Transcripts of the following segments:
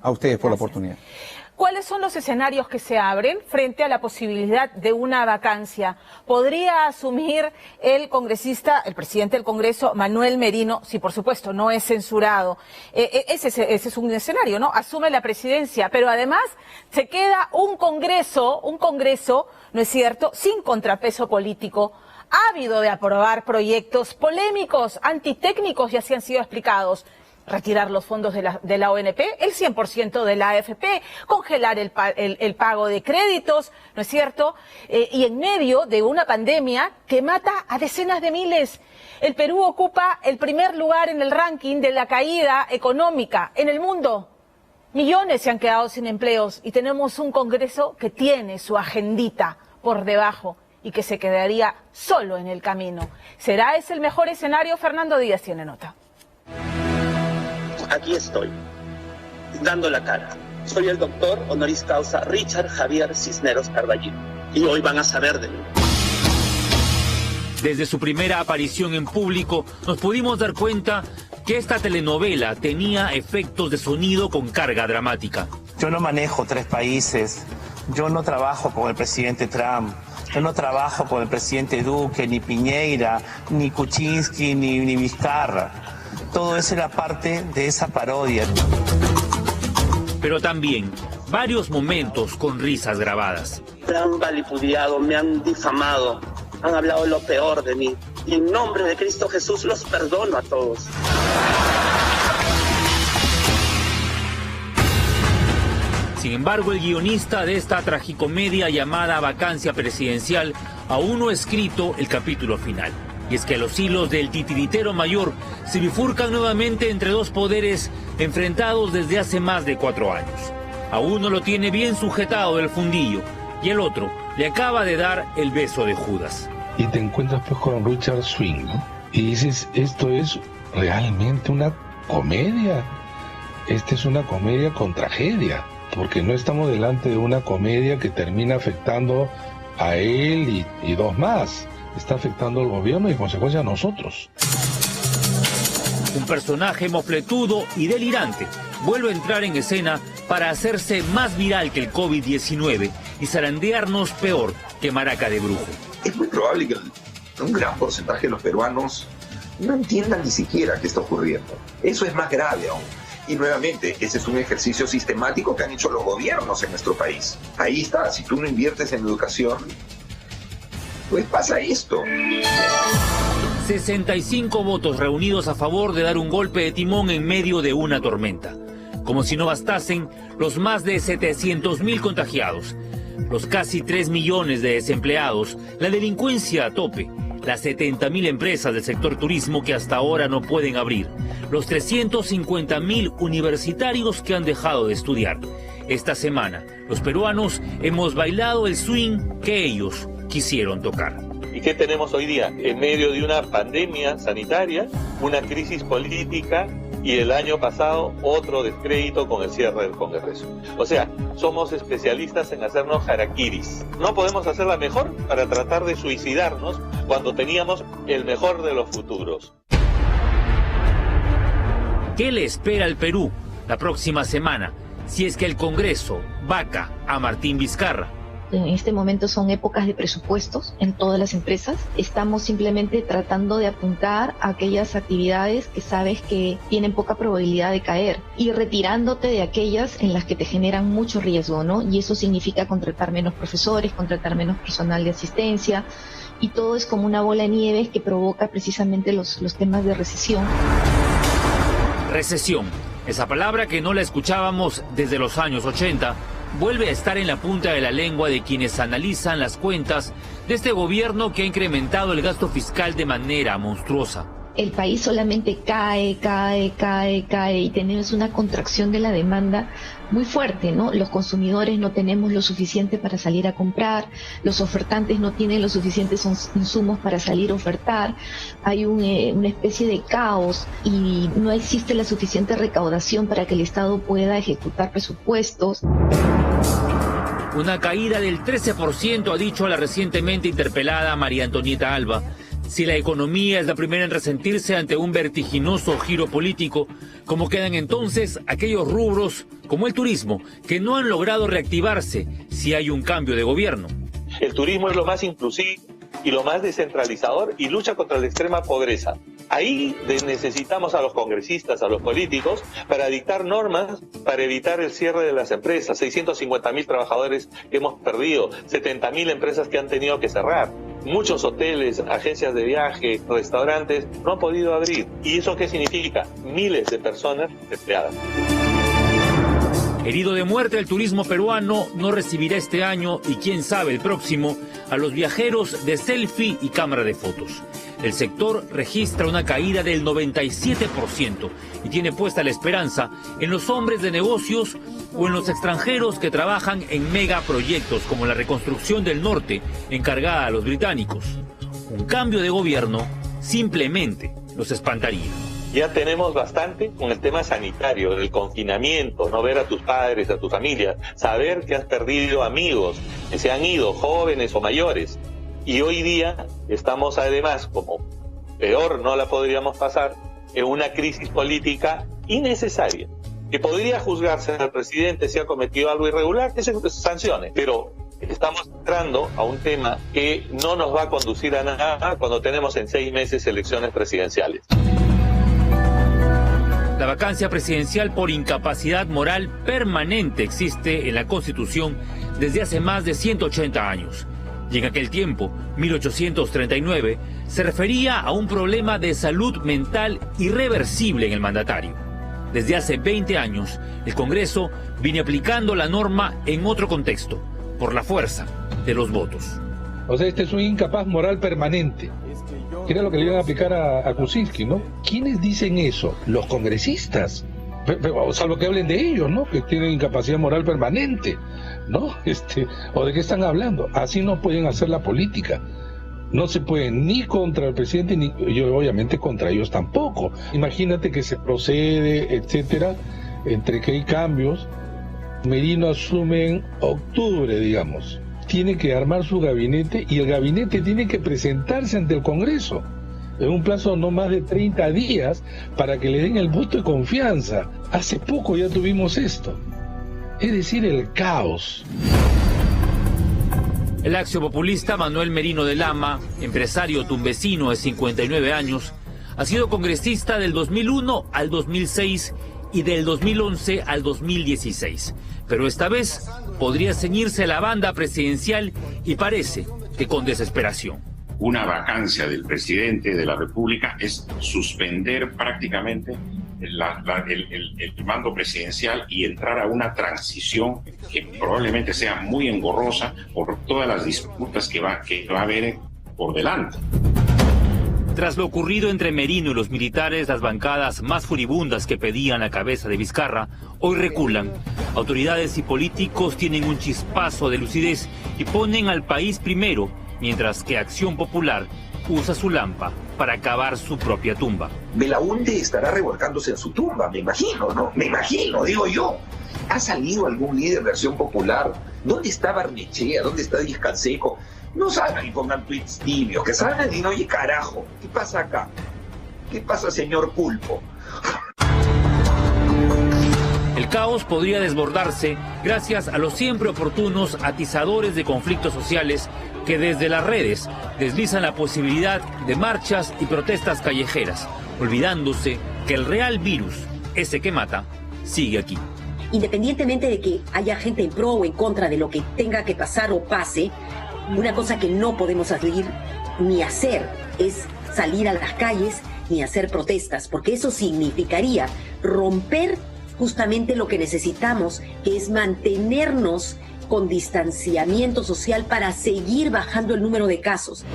A ustedes por la oportunidad. ¿Cuáles son los escenarios que se abren frente a la posibilidad de una vacancia? ¿Podría asumir el congresista, el presidente del Congreso, Manuel Merino, si por supuesto no es censurado? Ese es un escenario, ¿no? Asume la presidencia, pero además se queda un Congreso, ¿no es cierto?, sin contrapeso político, ávido de aprobar proyectos polémicos, antitécnicos, y así han sido explicados. Retirar los fondos de la ONP, el 100% de la AFP, congelar el pago de créditos, ¿no es cierto? Y en medio de una pandemia que mata a decenas de miles. El Perú ocupa el primer lugar en el ranking de la caída económica en el mundo. Millones se han quedado sin empleos y tenemos un Congreso que tiene su agendita por debajo y que se quedaría solo en el camino. ¿Será ese el mejor escenario? Fernando Díaz tiene nota. Aquí estoy, dando la cara. Soy el doctor honoris causa Richard Javier Cisneros Carballo y hoy van a saber de mí. Desde su primera aparición en público nos pudimos dar cuenta que esta telenovela tenía efectos de sonido con carga dramática. Yo no manejo 3 países, yo no trabajo con el presidente Trump, yo no trabajo con el presidente Duque, ni Piñera, ni Kuczynski, ni Vizcarra. Todo eso era parte de esa parodia. Pero también varios momentos con risas grabadas. Me han vilipendiado, me han difamado, han hablado lo peor de mí. Y en nombre de Cristo Jesús los perdono a todos. Sin embargo, el guionista de esta tragicomedia llamada Vacancia Presidencial aún no ha escrito el capítulo final. Y es que los hilos del titiritero mayor se bifurcan nuevamente entre dos poderes enfrentados desde hace más de 4 años. A uno lo tiene bien sujetado el fundillo y el otro le acaba de dar el beso de Judas. Y te encuentras pues con Richard Swing, ¿no? Y dices, ¿esto es realmente una comedia? Esta es una comedia con tragedia, porque no estamos delante de una comedia que termina afectando a él y 2 más. Está afectando al gobierno y en consecuencia a nosotros. Un personaje mofletudo y delirante vuelve a entrar en escena para hacerse más viral que el COVID-19 y zarandearnos peor que maraca de brujo. Es muy probable que un gran porcentaje de los peruanos no entiendan ni siquiera qué está ocurriendo. Eso es más grave aún. Y nuevamente, ese es un ejercicio sistemático que han hecho los gobiernos en nuestro país. Ahí está, si tú no inviertes en educación, pues pasa esto. 65 votos reunidos a favor de dar un golpe de timón en medio de una tormenta. Como si no bastasen los más de 700.000 contagiados, los casi 3 millones de desempleados, la delincuencia a tope, las 70.000 empresas del sector turismo que hasta ahora no pueden abrir, los 350.000 universitarios que han dejado de estudiar. Esta semana, los peruanos hemos bailado el swing que ellos quisieron tocar. ¿Y qué tenemos hoy día? En medio de una pandemia sanitaria, una crisis política y el año pasado otro descrédito con el cierre del Congreso. O sea, somos especialistas en hacernos harakiris. No podemos hacerla mejor para tratar de suicidarnos cuando teníamos el mejor de los futuros. ¿Qué le espera al Perú la próxima semana si es que el Congreso vaca a Martín Vizcarra? En este momento son épocas de presupuestos en todas las empresas. Estamos simplemente tratando de apuntar a aquellas actividades que sabes que tienen poca probabilidad de caer y retirándote de aquellas en las que te generan mucho riesgo, ¿no? Y eso significa contratar menos profesores, contratar menos personal de asistencia, y todo es como una bola de nieve que provoca precisamente los temas de recesión. Recesión, esa palabra que no la escuchábamos desde los años 80, vuelve a estar en la punta de la lengua de quienes analizan las cuentas de este gobierno que ha incrementado el gasto fiscal de manera monstruosa. El país solamente cae y tenemos una contracción de la demanda muy fuerte, ¿no? Los consumidores no tenemos lo suficiente para salir a comprar, los ofertantes no tienen los suficientes insumos para salir a ofertar, hay una especie de caos y no existe la suficiente recaudación para que el Estado pueda ejecutar presupuestos. Una caída del 13%, ha dicho la recientemente interpelada María Antonieta Alba. Si la economía es la primera en resentirse ante un vertiginoso giro político, ¿cómo quedan entonces aquellos rubros como el turismo, que no han logrado reactivarse si hay un cambio de gobierno. El turismo es lo más inclusivo y lo más descentralizador y lucha contra la extrema pobreza. Ahí necesitamos a los congresistas, a los políticos, para dictar normas para evitar el cierre de las empresas. 650.000 trabajadores que hemos perdido, 70.000 empresas que han tenido que cerrar. Muchos hoteles, agencias de viaje, restaurantes no han podido abrir. ¿Y eso qué significa? Miles de personas desempleadas. Herido de muerte, el turismo peruano no recibirá este año y quién sabe el próximo a los viajeros de selfie y cámara de fotos. El sector registra una caída del 97% y tiene puesta la esperanza en los hombres de negocios o en los extranjeros que trabajan en megaproyectos como la reconstrucción del norte encargada a los británicos. Un cambio de gobierno simplemente los espantaría. Ya tenemos bastante con el tema sanitario, del confinamiento, no ver a tus padres, a tu familia, saber que has perdido amigos, que se han ido, jóvenes o mayores. Y hoy día estamos además, como peor no la podríamos pasar, en una crisis política innecesaria, que podría juzgarse al presidente si ha cometido algo irregular, que se sancione, pero estamos entrando a un tema que no nos va a conducir a nada cuando tenemos en 6 meses elecciones presidenciales. La vacancia presidencial por incapacidad moral permanente existe en la Constitución desde hace más de 180 años. Y en aquel tiempo, 1839, se refería a un problema de salud mental irreversible en el mandatario. Desde hace 20 años, el Congreso viene aplicando la norma en otro contexto, por la fuerza de los votos. O sea, este es un incapaz moral permanente. Que era lo que le iban a aplicar a Kuczynski, ¿no? ¿Quiénes dicen eso? Los congresistas. Salvo que hablen de ellos, ¿no? Que tienen incapacidad moral permanente, ¿no? ¿O de qué están hablando? Así no pueden hacer la política. No se puede ni contra el presidente, ni obviamente contra ellos tampoco. Imagínate que se procede, etcétera, entre que hay cambios. Merino asume en octubre, digamos. Tiene que armar su gabinete y el gabinete tiene que presentarse ante el Congreso en un plazo no más de 30 días para que le den el voto de confianza. Hace poco ya tuvimos esto. Es decir, el caos. El axiopopulista Manuel Merino de Lama, empresario tumbesino de 59 años, ha sido congresista del 2001 al 2006 y del 2011 al 2016. Pero esta vez podría ceñirse la banda presidencial y parece que con desesperación. Una vacancia del presidente de la República es suspender prácticamente el mando presidencial y entrar a una transición que probablemente sea muy engorrosa por todas las disputas que va a haber por delante. Tras lo ocurrido entre Merino y los militares, las bancadas más furibundas que pedían la cabeza de Vizcarra hoy reculan. Autoridades y políticos tienen un chispazo de lucidez y ponen al país primero, mientras que Acción Popular usa su lampa para cavar su propia tumba. Belaúnde estará revolcándose en su tumba, me imagino, ¿no? Me imagino, digo yo. ¿Ha salido algún líder de Acción Popular? ¿Dónde está Barnechea? ¿Dónde está Díaz Canseco? No salgan y pongan tweets tibios, que salgan y no, oye, carajo, ¿qué pasa acá? ¿Qué pasa, señor Pulpo? El caos podría desbordarse gracias a los siempre oportunos atizadores de conflictos sociales que desde las redes deslizan la posibilidad de marchas y protestas callejeras, olvidándose que el real virus, ese que mata, sigue aquí. Independientemente de que haya gente en pro o en contra de lo que tenga que pasar o pase, una cosa que no podemos salir ni hacer es salir a las calles ni hacer protestas, porque eso significaría romper justamente lo que necesitamos, que es mantenernos con distanciamiento social para seguir bajando el número de casos.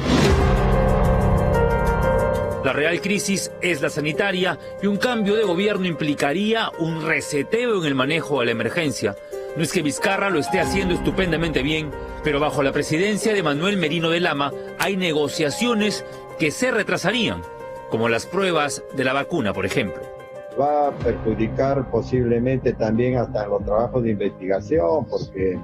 La real crisis es la sanitaria y un cambio de gobierno implicaría un reseteo en el manejo de la emergencia. No es que Vizcarra lo esté haciendo estupendamente bien, pero bajo la presidencia de Manuel Merino de Lama hay negociaciones que se retrasarían, como las pruebas de la vacuna, por ejemplo. Va a perjudicar posiblemente también hasta los trabajos de investigación, porque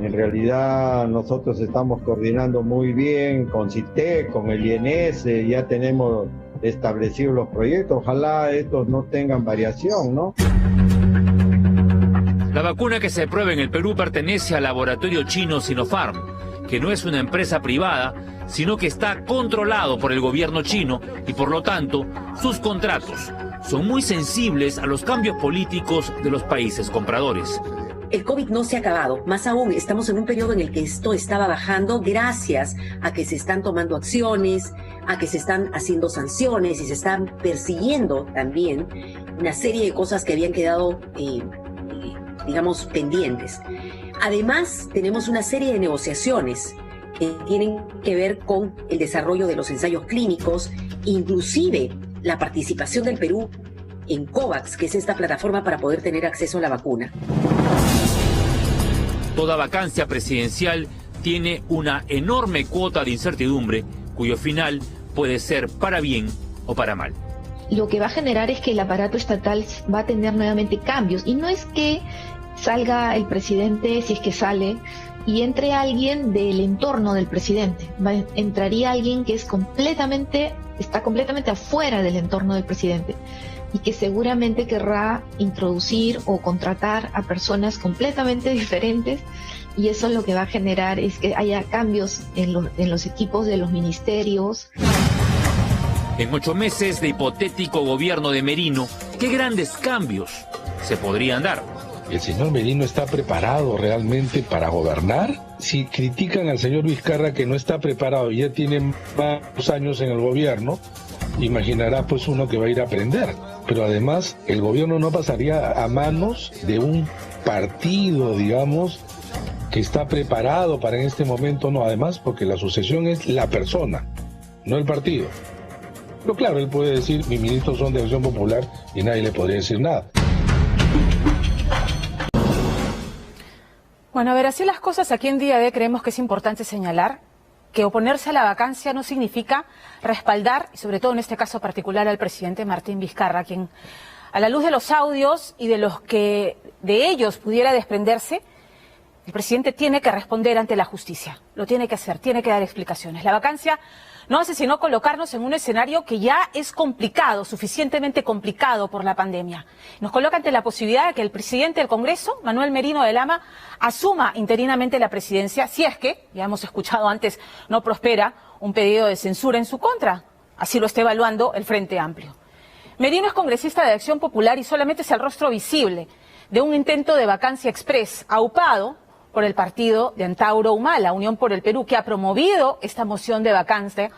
en realidad nosotros estamos coordinando muy bien con CITEC, con el INS, ya tenemos establecidos los proyectos, ojalá estos no tengan variación, ¿no? La vacuna que se prueba en el Perú pertenece al laboratorio chino Sinopharm, que no es una empresa privada, sino que está controlado por el gobierno chino y por lo tanto sus contratos son muy sensibles a los cambios políticos de los países compradores. El COVID no se ha acabado, más aún estamos en un periodo en el que esto estaba bajando gracias a que se están tomando acciones, a que se están haciendo sanciones y se están persiguiendo también una serie de cosas que habían quedado, digamos, pendientes. Además, tenemos una serie de negociaciones que tienen que ver con el desarrollo de los ensayos clínicos, inclusive la participación del Perú en COVAX, que es esta plataforma para poder tener acceso a la vacuna. Toda vacancia presidencial tiene una enorme cuota de incertidumbre, cuyo final puede ser para bien o para mal. Lo que va a generar es que el aparato estatal va a tener nuevamente cambios, y no es que salga el presidente, si es que sale, y entre alguien del entorno del presidente. Entraría alguien que está completamente afuera del entorno del presidente y que seguramente querrá introducir o contratar a personas completamente diferentes, y eso lo que va a generar es que haya cambios en los equipos de los ministerios. En 8 meses de hipotético gobierno de Merino, ¿qué grandes cambios se podrían dar? ¿El señor Merino está preparado realmente para gobernar? Si critican al señor Vizcarra que no está preparado y ya tiene varios años en el gobierno, imaginará pues uno que va a ir a aprender. Pero además el gobierno no pasaría a manos de un partido, digamos, que está preparado para en este momento, no, además porque la sucesión es la persona, no el partido. Pero claro, él puede decir, mis ministros son de Acción Popular, y nadie le podría decir nada. Bueno, a ver, así las cosas, aquí en Día D creemos que es importante señalar que oponerse a la vacancia no significa respaldar, y sobre todo en este caso particular, al presidente Martín Vizcarra, quien, a la luz de los audios y de los que de ellos pudiera desprenderse, el presidente tiene que responder ante la justicia. Lo tiene que hacer, tiene que dar explicaciones. La vacancia no hace sino colocarnos en un escenario que ya es complicado, suficientemente complicado por la pandemia. Nos coloca ante la posibilidad de que el presidente del Congreso, Manuel Merino de Lama, asuma interinamente la presidencia, si es que, ya hemos escuchado antes, no prospera un pedido de censura en su contra. Así lo está evaluando el Frente Amplio. Merino es congresista de Acción Popular y solamente es el rostro visible de un intento de vacancia express, aupado por el partido de Antauro Humala, Unión por el Perú, que ha promovido esta moción de vacancia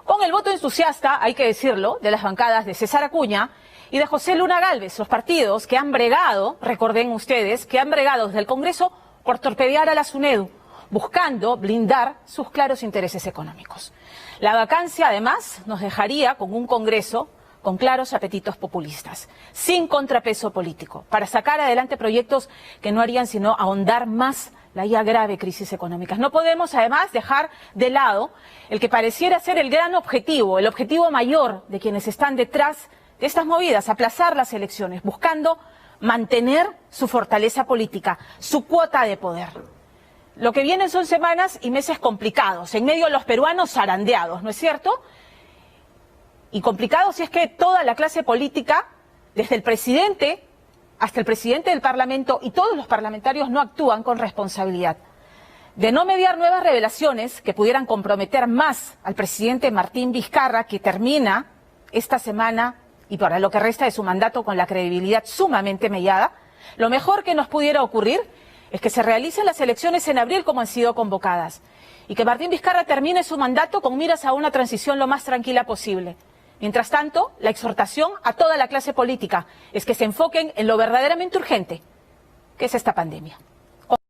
con el voto entusiasta, hay que decirlo, de las bancadas de César Acuña y de José Luna Gálvez, los partidos que han bregado, recuerden ustedes, que han bregado desde el Congreso por torpedear a la SUNEDU, buscando blindar sus claros intereses económicos. La vacancia, además, nos dejaría con un Congreso con claros apetitos populistas, sin contrapeso político, para sacar adelante proyectos que no harían sino ahondar más la ya grave crisis económica. No podemos, además, dejar de lado el que pareciera ser el gran objetivo, el objetivo mayor de quienes están detrás de estas movidas, aplazar las elecciones, buscando mantener su fortaleza política, su cuota de poder. Lo que vienen son semanas y meses complicados, en medio de los peruanos zarandeados, ¿no es cierto? Y complicados si es que toda la clase política, desde el presidente hasta el presidente del Parlamento y todos los parlamentarios, no actúan con responsabilidad. De no mediar nuevas revelaciones que pudieran comprometer más al presidente Martín Vizcarra, que termina esta semana y para lo que resta de su mandato con la credibilidad sumamente mellada, lo mejor que nos pudiera ocurrir es que se realicen las elecciones en abril como han sido convocadas y que Martín Vizcarra termine su mandato con miras a una transición lo más tranquila posible. Mientras tanto, la exhortación a toda la clase política es que se enfoquen en lo verdaderamente urgente, que es esta pandemia.